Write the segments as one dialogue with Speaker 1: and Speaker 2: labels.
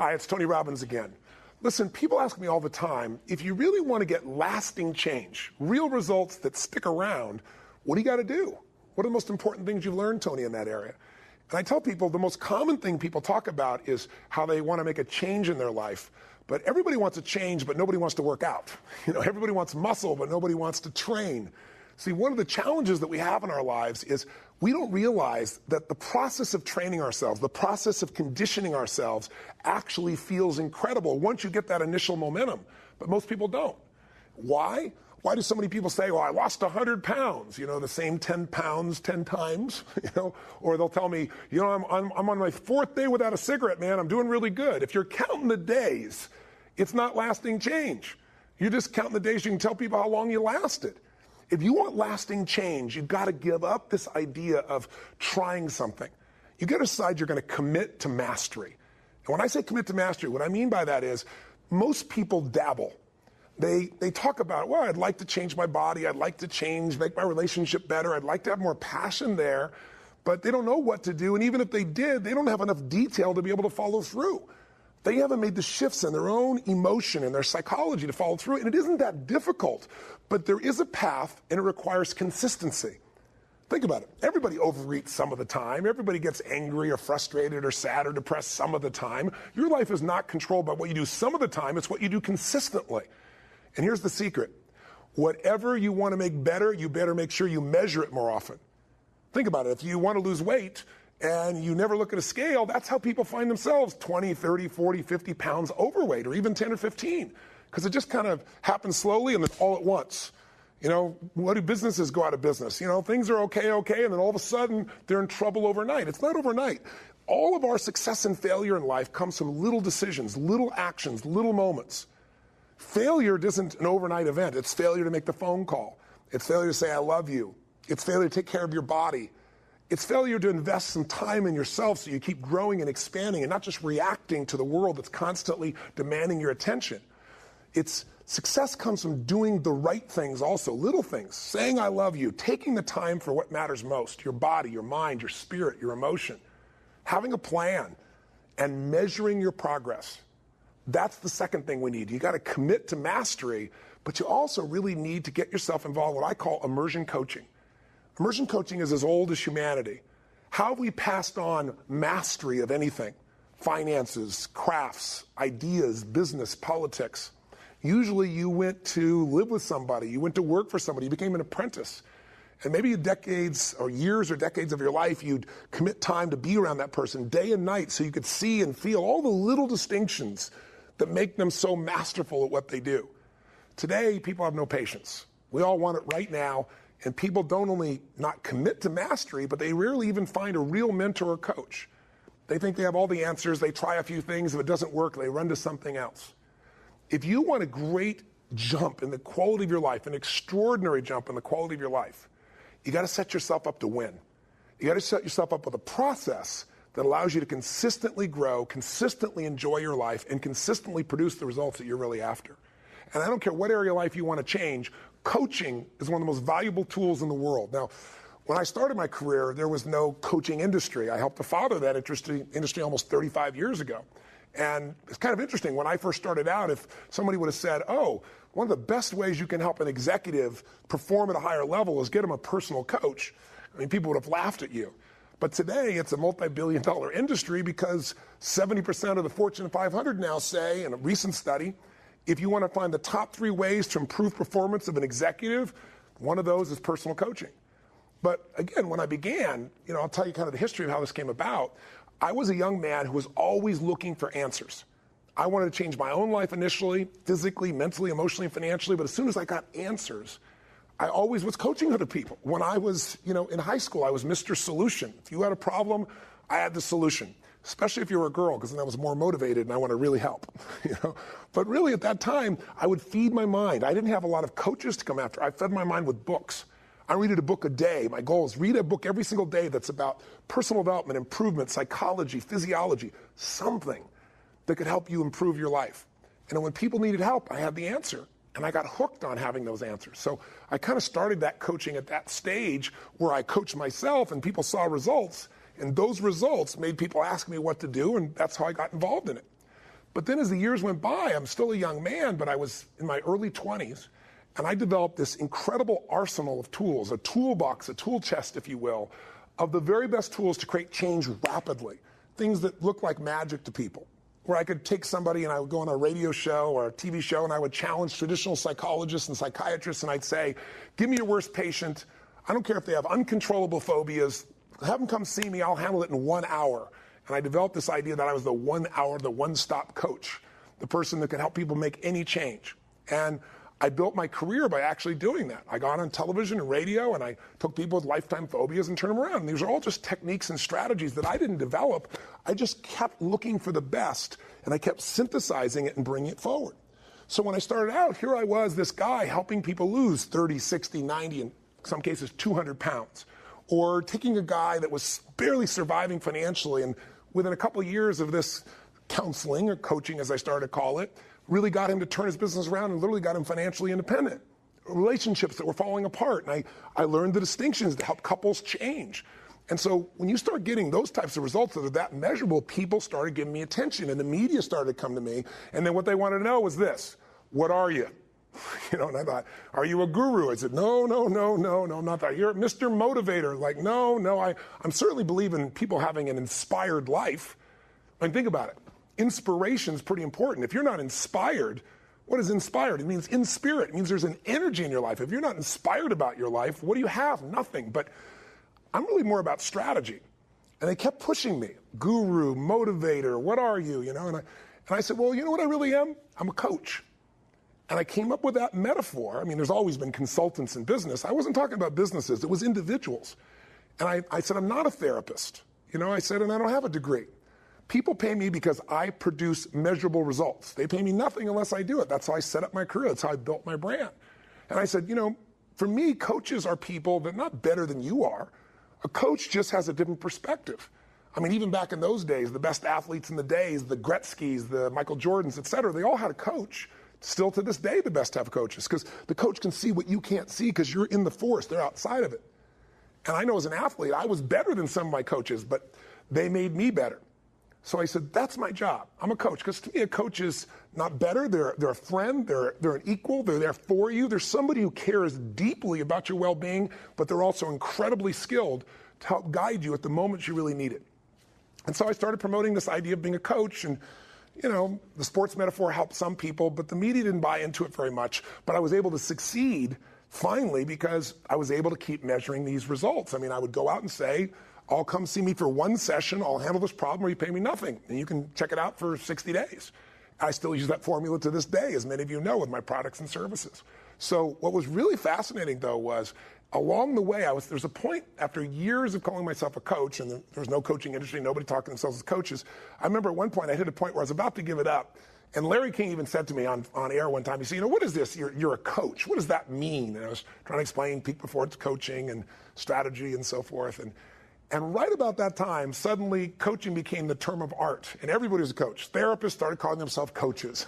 Speaker 1: Hi, it's Tony Robbins again. Listen, people ask me all the time, if you really want to get lasting change, real results that stick around, what do you got to do? What are the most important things you've learned, Tony, in that area? And I tell people the most common thing people talk about is how they want to make a change in their life. But everybody wants a change, but nobody wants to work out. Everybody wants muscle, but nobody wants to train. See, one of the challenges that we have in our lives is we don't realize that the process of training ourselves, the process of conditioning ourselves actually feels incredible once you get that initial momentum. But most people don't. Why? Why do so many people say, well, I lost 100 pounds, the same 10 pounds 10 times, or they'll tell me, I'm on my 4th day without a cigarette, man, I'm doing really good. If you're counting the days, it's not lasting change. You're just counting the days you can tell people how long you lasted. If you want lasting change, you've got to give up this idea of trying something. You got to decide you're going to commit to mastery. And when I say commit to mastery, what I mean by that is most people dabble. They talk about, well, I'd like to change my body. I'd like to make my relationship better. I'd like to have more passion there. But they don't know what to do. And even if they did, they don't have enough detail to be able to follow through. They haven't made the shifts in their own emotion and their psychology to follow through. And it isn't that difficult, but there is a path and it requires consistency. Think about it. Everybody overeats some of the time. Everybody gets angry or frustrated or sad or depressed some of the time. Your life is not controlled by what you do some of the time. It's what you do consistently. And here's the secret. Whatever you want to make better, you better make sure you measure it more often. Think about it. If you want to lose weight, and you never look at a scale, that's how people find themselves 20, 30, 40, 50 pounds overweight, or even 10 or 15, because it just kind of happens slowly and then all at once. What do businesses go out of business? Things are okay, and then all of a sudden they're in trouble overnight. It's not overnight. All of our success and failure in life comes from little decisions, little actions, little moments. Failure isn't an overnight event. It's failure to make the phone call. It's failure to say, I love you. It's failure to take care of your body. It's failure to invest some time in yourself so you keep growing and expanding and not just reacting to the world that's constantly demanding your attention. Success comes from doing the right things also, little things, saying I love you, taking the time for what matters most, your body, your mind, your spirit, your emotion, having a plan, and measuring your progress. That's the second thing we need. You got to commit to mastery, but you also really need to get yourself involved in what I call immersion coaching. Immersion coaching is as old as humanity. How have we passed on mastery of anything? Finances, crafts, ideas, business, politics. Usually you went to live with somebody, you went to work for somebody, you became an apprentice. And maybe decades or years or decades of your life, you'd commit time to be around that person day and night so you could see and feel all the little distinctions that make them so masterful at what they do. Today, people have no patience. We all want it right now. And people don't only not commit to mastery, but they rarely even find a real mentor or coach. They think they have all the answers. They try a few things. If it doesn't work, they run to something else. If you want a great jump in the quality of your life, an extraordinary jump in the quality of your life, you got to set yourself up to win. You got to set yourself up with a process that allows you to consistently grow, consistently enjoy your life, and consistently produce the results that you're really after. And I don't care what area of life you want to change, coaching is one of the most valuable tools in the world. Now, when I started my career, there was no coaching industry. I helped to father that industry almost 35 years ago. And it's kind of interesting. When I first started out, if somebody would have said, oh, one of the best ways you can help an executive perform at a higher level is get him a personal coach, people would have laughed at you. But today, it's a multi-billion-dollar industry because 70% of the Fortune 500 now say, in a recent study, if you want to find the top 3 ways to improve performance of an executive, one of those is personal coaching. But again, when I began, I'll tell you kind of the history of how this came about. I was a young man who was always looking for answers. I wanted to change my own life initially, physically, mentally, emotionally, and financially. But as soon as I got answers, I always was coaching other people. When I was, in high school, I was Mr. Solution. If you had a problem, I had the solution. Especially if you were a girl, because then I was more motivated and I want to really help. But really at that time, I would feed my mind. I didn't have a lot of coaches to come after. I fed my mind with books. I read a book a day. My goal is read a book every single day that's about personal development, improvement, psychology, physiology, something that could help you improve your life. And when people needed help, I had the answer. And I got hooked on having those answers. So I kind of started that coaching at that stage where I coached myself and people saw results. And those results made people ask me what to do, and that's how I got involved in it. But then as the years went by, I'm still a young man, but I was in my early 20s, and I developed this incredible arsenal of tools, a toolbox, a tool chest, if you will, of the very best tools to create change rapidly, things that look like magic to people, where I could take somebody and I would go on a radio show or a TV show and I would challenge traditional psychologists and psychiatrists and I'd say, give me your worst patient. I don't care if they have uncontrollable phobias. Have them come see me. I'll handle it in 1 hour. And I developed this idea that I was the 1 hour, the one-stop coach, the person that could help people make any change. And I built my career by actually doing that. I got on television and radio, and I took people with lifetime phobias and turned them around. And these are all just techniques and strategies that I didn't develop. I just kept looking for the best, and I kept synthesizing it and bringing it forward. So when I started out, here I was, this guy helping people lose 30, 60, 90, in some cases 200 pounds. Or taking a guy that was barely surviving financially, and within a couple of years of this counseling, or coaching as I started to call it, really got him to turn his business around and literally got him financially independent. Relationships that were falling apart. And I learned the distinctions to help couples change. And so when you start getting those types of results that are that measurable, people started giving me attention and the media started to come to me. And then what they wanted to know was this: what are you? And I thought, are you a guru? I said, no, I'm not that. You're Mr. Motivator. Like, no, I'm certainly believe in people having an inspired life. I mean, think about it. Inspiration is pretty important. If you're not inspired, what is inspired? It means in spirit. It means there's an energy in your life. If you're not inspired about your life, what do you have? Nothing. But I'm really more about strategy. And they kept pushing me. Guru, motivator, what are you? And I said, well, you know what I really am? I'm a coach. And I came up with that metaphor. I mean, there's always been consultants in business. I wasn't talking about businesses. It was individuals. And I said, I'm not a therapist. I said, and I don't have a degree. People pay me because I produce measurable results. They pay me nothing unless I do it. That's how I set up my career. That's how I built my brand. And I said, for me, coaches are people that are not better than you are. A coach just has a different perspective. I mean, even back in those days, the best athletes in the days, the Gretzkys, the Michael Jordans, et cetera, they all had a coach. Still to this day, the best have coaches, because the coach can see what you can't see because you're in the forest, they're outside of it. And I know as an athlete, I was better than some of my coaches, but they made me better. So I said, that's my job. I'm a coach, because to me, a coach is not better. They're a friend, they're an equal, they're there for you. There's somebody who cares deeply about your well-being, but they're also incredibly skilled to help guide you at the moment you really need it. And so I started promoting this idea of being a coach, and the sports metaphor helped some people, but the media didn't buy into it very much. But I was able to succeed finally because I was able to keep measuring these results. I mean, I would go out and say, I'll come see me for one session, I'll handle this problem, or you pay me nothing. And you can check it out for 60 days. I still use that formula to this day, as many of you know, with my products and services. So what was really fascinating, though, was along the way, there's a point after years of calling myself a coach, and there was no coaching industry, nobody talking themselves as coaches. I remember at one point I hit a point where I was about to give it up. And Larry King even said to me on air one time, he said, what is this? You're a coach. What does that mean? And I was trying to explain peak performance coaching and strategy and so forth. And right about that time, suddenly coaching became the term of art, and everybody was a coach. Therapists started calling themselves coaches.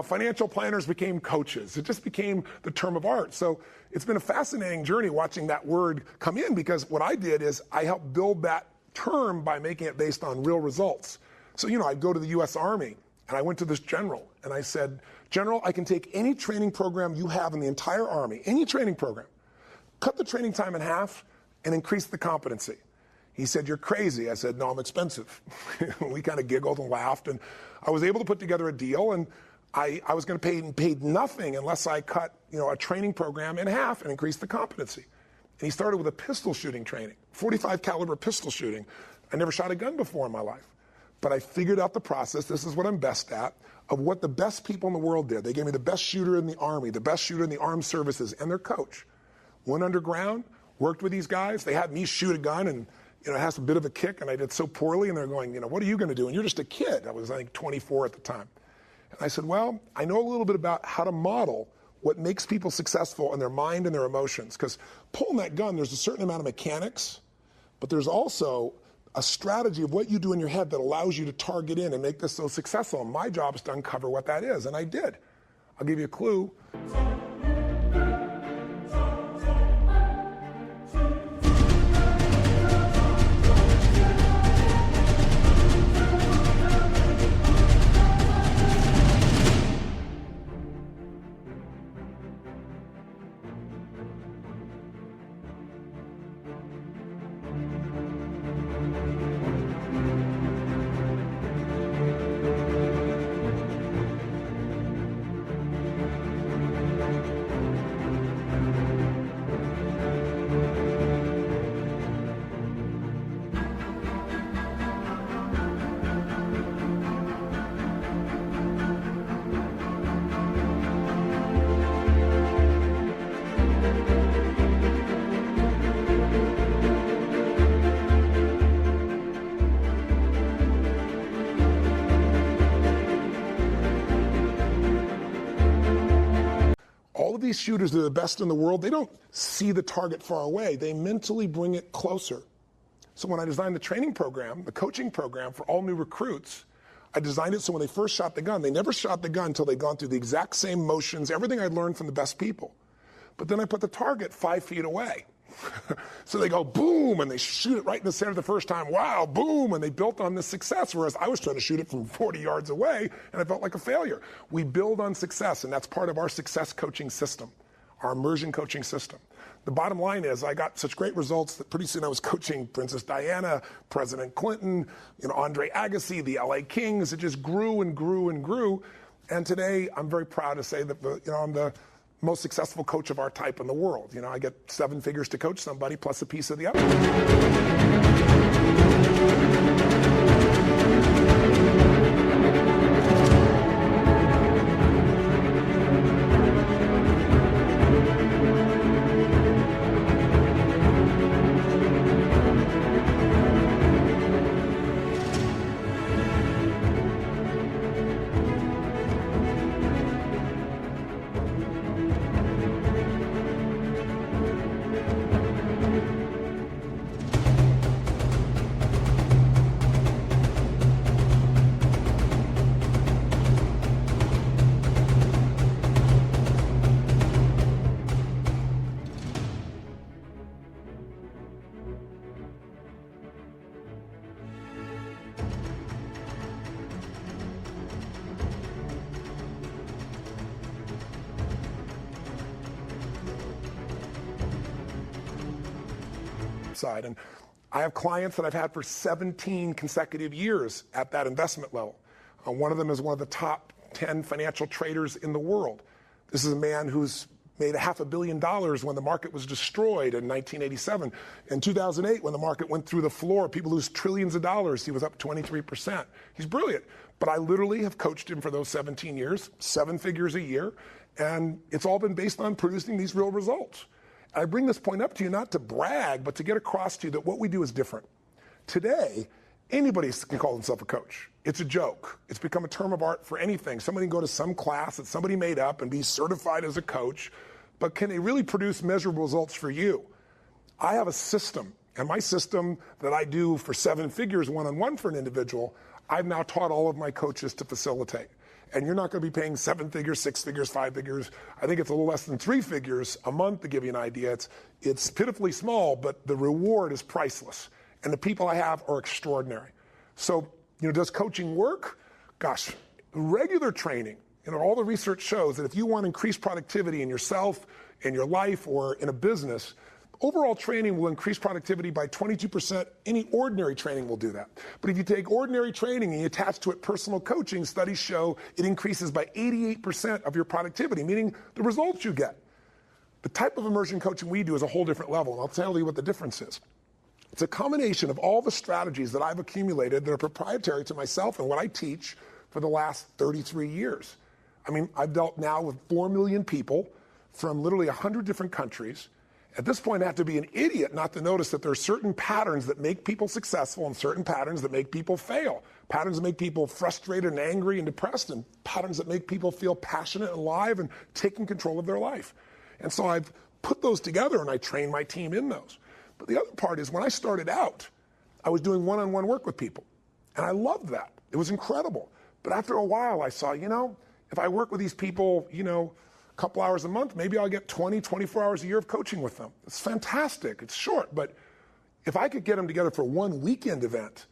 Speaker 1: Financial planners became coaches. It just became the term of art. So it's been a fascinating journey watching that word come in, because what I did is I helped build that term by making it based on real results. So, I'd go to the U.S. Army, and I went to this general, and I said, General, I can take any training program you have in the entire Army, any training program, cut the training time in half, and increase the competency. He said, you're crazy. I said, no, I'm expensive. We kind of giggled and laughed, and I was able to put together a deal, and I was going to pay nothing unless I cut a training program in half and increase the competency. And he started with a pistol shooting training, 45 caliber pistol shooting. I never shot a gun before in my life, but I figured out the process. This is what I'm best at, of what the best people in the world did. They gave me the best shooter in the Army, the best shooter in the armed services, and their coach. Went underground, worked with these guys. They had me shoot a gun, and it has a bit of a kick, and I did so poorly, and they're going, what are you going to do? And you're just a kid. I was, I think, 24 at the time. And I said, well, I know a little bit about how to model what makes people successful in their mind and their emotions. Because pulling that gun, there's a certain amount of mechanics, but there's also a strategy of what you do in your head that allows you to target in and make this so successful. And my job is to uncover what that is, and I did. I'll give you a clue. these shooters that are the best in the world, they don't see the target far away. They mentally bring it closer. So when I designed the training program, the coaching program for all new recruits, I designed it so when they first shot the gun, they never shot the gun until they'd gone through the exact same motions, everything I'd learned from the best people. But then I put the target 5 feet away. So they go boom, and they shoot it right in the center the first time. Wow, boom, and they built on this success, whereas I was trying to shoot it from 40 yards away, and I felt like a failure. We build on success, and that's part of our success coaching system, our immersion coaching system. The bottom line is I got such great results that pretty soon I was coaching Princess Diana, President Clinton, Andre Agassi, the LA Kings. It just grew and grew and grew. And today I'm very proud to say that I'm the most successful coach of our type in the world. I get 7 figures to coach somebody plus a piece of the side. And I have clients that I've had for 17 consecutive years at that investment level. One of them is one of the top 10 financial traders in the world. This is a man who's made $500 million when the market was destroyed in 1987. In 2008, when the market went through the floor, people lose trillions of dollars. He was up 23%. He's brilliant. But I literally have coached him for those 17 years, 7 figures a year, and it's all been based on producing these real results. I bring this point up to you not to brag, but to get across to you that what we do is different. Today, anybody can call themselves a coach. It's a joke. It's become a term of art for anything. Somebody can go to some class that somebody made up and be certified as a coach, but can they really produce measurable results for you? I have a system, and my system that I do for 7 figures one-on-one for an individual, I've now taught all of my coaches to facilitate. And you're not going to be paying 7 figures, 6 figures, 5 figures. I think it's a little less than 3 figures a month to give you an idea. It's pitifully small, but the reward is priceless. And the people I have are extraordinary. So, does coaching work? Gosh, regular training, all the research shows that if you want to increase productivity in yourself, in your life, or in a business, overall training will increase productivity by 22%. Any ordinary training will do that. But if you take ordinary training and you attach to it personal coaching, studies show it increases by 88% of your productivity, meaning the results you get. The type of immersion coaching we do is a whole different level, and I'll tell you what the difference is. It's a combination of all the strategies that I've accumulated that are proprietary to myself and what I teach for the last 33 years. I've dealt now with 4 million people from literally 100 different countries. At this point, I have to be an idiot not to notice that there are certain patterns that make people successful and certain patterns that make people fail. Patterns that make people frustrated and angry and depressed, and patterns that make people feel passionate and alive and taking control of their life. And so I've put those together and I train my team in those. But the other part is when I started out, I was doing one-on-one work with people. And I loved that. It was incredible. But after a while, I saw, if I work with these people, a couple hours a month, maybe I'll get 20, 24 hours a year of coaching with them. It's fantastic. It's short. But if I could get them together for one weekend event,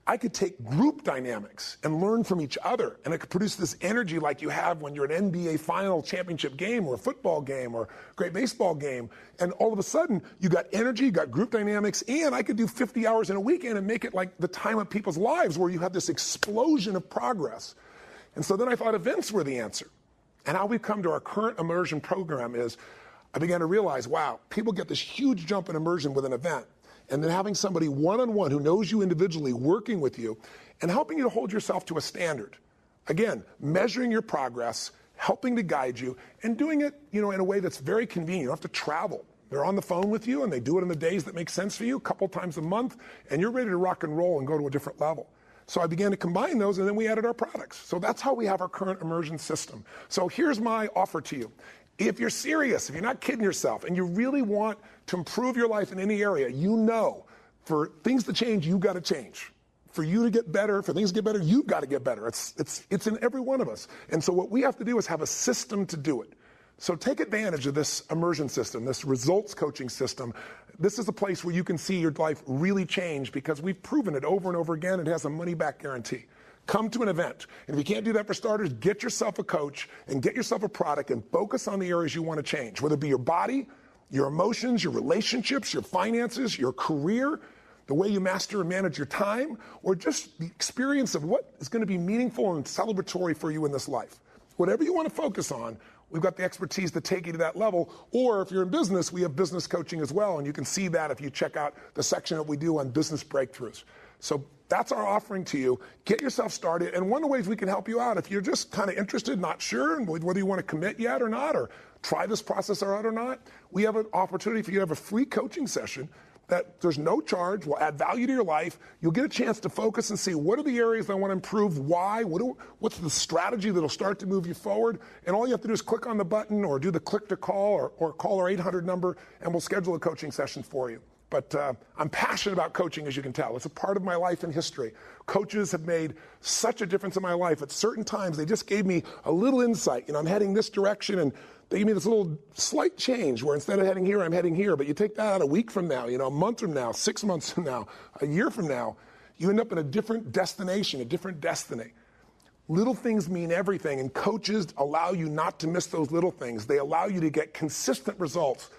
Speaker 1: I could take group dynamics and learn from each other. And it could produce this energy like you have when you're an NBA final championship game or a football game or a great baseball game. And all of a sudden, you got energy, you got group dynamics, and I could do 50 hours in a weekend and make it like the time of people's lives where you have this explosion of progress. And so then I thought events were the answer. And how we've come to our current immersion program is I began to realize, wow, people get this huge jump in immersion with an event. And then having somebody one-on-one who knows you individually working with you and helping you to hold yourself to a standard. Again, measuring your progress, helping to guide you, and doing it, in a way that's very convenient. You don't have to travel. They're on the phone with you, and they do it in the days that make sense for you, a couple times a month, and you're ready to rock and roll and go to a different level. So I began to combine those, and then we added our products. So that's how we have our current immersion system. So here's my offer to you. If you're serious, if you're not kidding yourself, and you really want to improve your life in any area, you know, for things to change, you've got to change. For you to get better, for things to get better, you've got to get better. It's in every one of us. And so what we have to do is have a system to do it. So take advantage of this immersion system, this results coaching system. This is a place where you can see your life really change because we've proven it over and over again. It has a money-back guarantee. Come to an event. And if you can't do that for starters, get yourself a coach and get yourself a product and focus on the areas you want to change, whether it be your body, your emotions, your relationships, your finances, your career, the way you master and manage your time, or just the experience of what is going to be meaningful and celebratory for you in this life. Whatever you want to focus on, we've got the expertise to take you to that level. Or if you're in business, we have business coaching as well. And you can see that if you check out the section that we do on business breakthroughs. So that's our offering to you. Get yourself started. And one of the ways we can help you out, if you're just kind of interested, not sure, and whether you want to commit yet or not, or try this process out or not, we have an opportunity for you to have a free coaching session that there's no charge, will add value to your life. You'll get a chance to focus and see what are the areas I want to improve, why, what's the strategy that'll start to move you forward. And all you have to do is click on the button or do the click to call or call our 800 number, and we'll schedule a coaching session for you. But I'm passionate about coaching, as you can tell. It's a part of my life and history. Coaches have made such a difference in my life. At certain times, they just gave me a little insight. You know, I'm heading this direction, and they give me this little slight change where instead of heading here, I'm heading here. But you take that out a week from now, you know, a month from now, 6 months from now, a year from now, you end up in a different destination, a different destiny. Little things mean everything, and coaches allow you not to miss those little things. They allow you to get consistent results.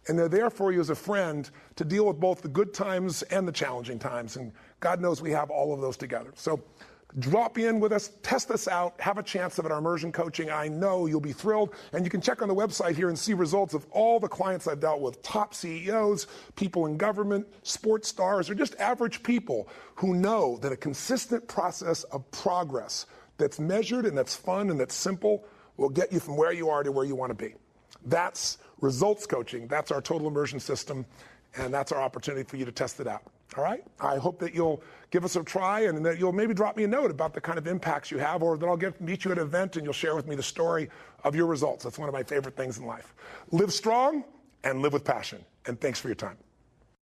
Speaker 1: And they're there for you as a friend to deal with both the good times and the challenging times. And God knows we have all of those together. So drop in with us, test us out, have a chance of it, our immersion coaching. I know you'll be thrilled. And you can check on the website here and see results of all the clients I've dealt with, top CEOs, people in government, sports stars, or just average people who know that a consistent process of progress that's measured and that's fun and that's simple will get you from where you are to where you want to be. That's results coaching. That's our total immersion system, and that's our opportunity for you to test it out. All right? I hope that you'll give us a try and that you'll maybe drop me a note about the kind of impacts you have, or that I'll meet you at an event and you'll share with me the story of your results. That's one of my favorite things in life. Live strong and live with passion. And thanks for your time.